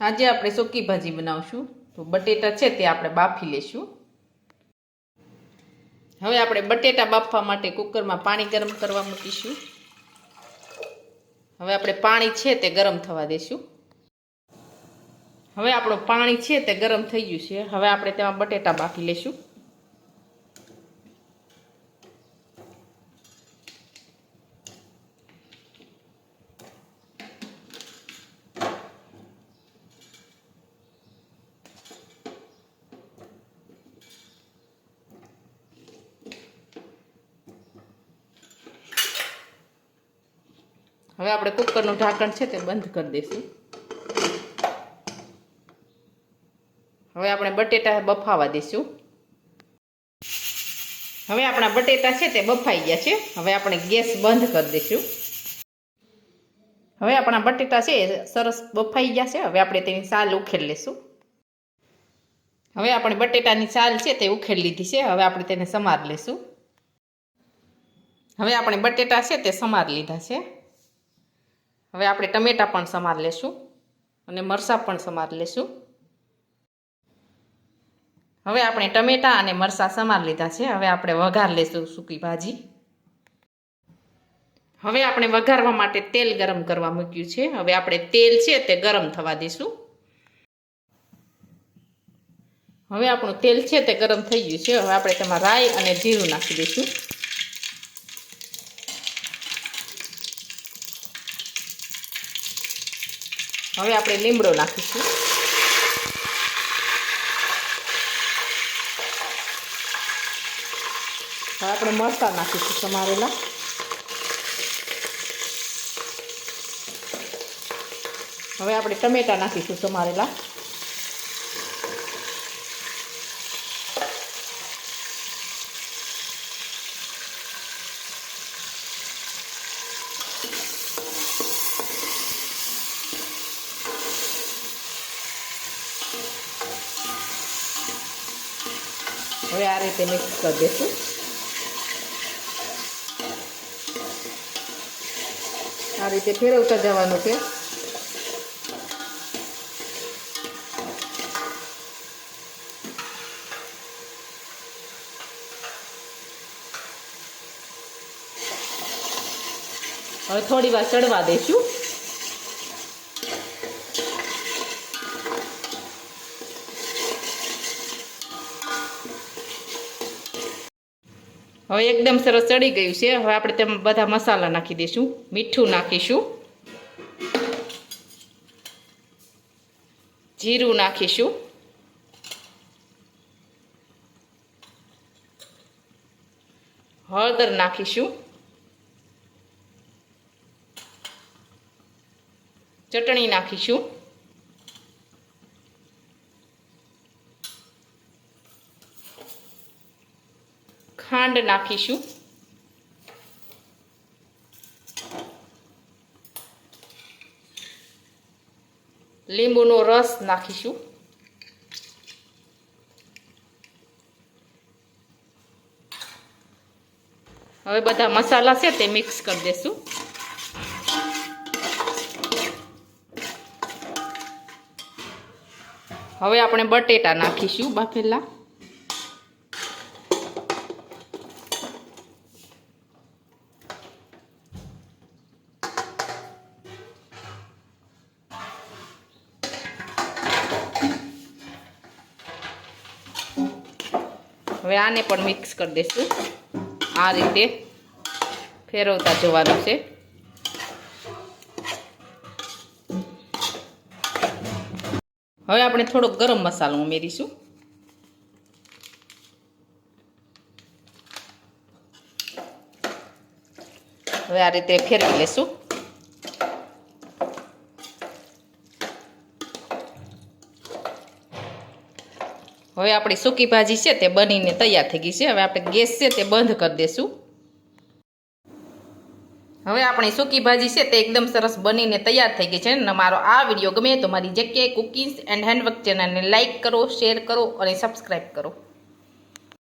આજે આપણે સૂકી ભાજી બનાવશું. તો બટેટા છે તે આપણે બાફી લેશું. હવે આપણે બટેટા બાફવા માટે કુકરમાં પાણી ગરમ કરવા મૂકીશું. હવે આપણે પાણી છે તે ગરમ થવા દઈશું. હવે આપણું પાણી છે તે ગરમ થઈ ગયું છે. હવે આપણે તેમાં બટેટા બાફી લેશું. હવે આપણે કુકરનું ઢાંકણ છે તે બંધ કરી દઈશું. હવે આપણે બટેટા બફાવા દઈશું. હવે આપણા બટેટા છે તે બફાઈ ગયા છે. હવે આપણે ગેસ બંધ કરી દઈશું. હવે આપણા બટેટા છે સરસ બફાઈ ગયા છે. હવે આપણે તેની છાલ ઉખેડી લઈશું. હવે આપણે બટેટાની છાલ છે તે ઉખેડી લીધી છે. હવે આપણે તેને સમારી લઈશું. હવે આપણે બટેટા છે તે સમારી લીધા છે. હવે આપણે ટમેટા પણ સમારી લેશું અને મરચાં પણ સમારી લેશું. હવે આપણે ટમેટા અને મરચાં સમારી લીધા છે. હવે આપણે વઘાર લેશું સૂકી ભાજી. હવે આપણે વઘારવા માટે તેલ ગરમ કરવા મૂક્યું છે. હવે આપણે તેલ છે તે ગરમ થવા દઈશું. હવે આપણું તેલ છે તે ગરમ થઈ ગયું છે. હવે આપણે તેમાં રાઈ અને જીરું નાખી દઈશું. હવે આપણે લીમડો નાખીશું. હવે આપણે મરચાં નાખીશું સમારેલા. હવે આપણે ટમેટા નાખીશું સમારેલા. હવે આ રીતે મિક્સ કરી દઈશું. આ રીતે ફેરવતા જવાનું છે. હવે થોડી વાર ચડવા દઈશું. હવે એકદમ સરસ ચડી ગયું છે. હવે આપણે તેમાં બધા મસાલા નાખી દઈશું. મીઠું નાખીશું, જીરું નાખીશું, હળદર નાખીશું, ચટણી નાખીશું, ખાંડ નાખીશું, લીંબુનો રસ નાખીશું, હવે બધા મસાલા છે તે મિક્સ કરી દઈશું. હવે આપણે બટેટા નાખીશું બાફેલા. હવે આને પણ મિક્સ કરી દઈશું. આ રીતે ફેરવતા જવાનું છે. હવે આપણે થોડોક ગરમ મસાલો ઉમેરીશું. હવે આ રીતે ફેરવી લેશું. હવે આપણી સૂકી ભાજી છે તે બનીને તૈયાર થઈ ગઈ છે. હવે આપણે ગેસ છે તે બંધ કરી દઈશું. હવે આપણી સૂકી ભાજી છે તે એકદમ સરસ બનીને તૈયાર થઈ ગઈ છે. અને મારો આ વિડીયો ગમે તો મારી જેકે કુકિંગ્સ એન્ડ હેન્ડવર્ક ચેનલને લાઇક કરો, શેર કરો અને સબસ્ક્રાઈબ કરો.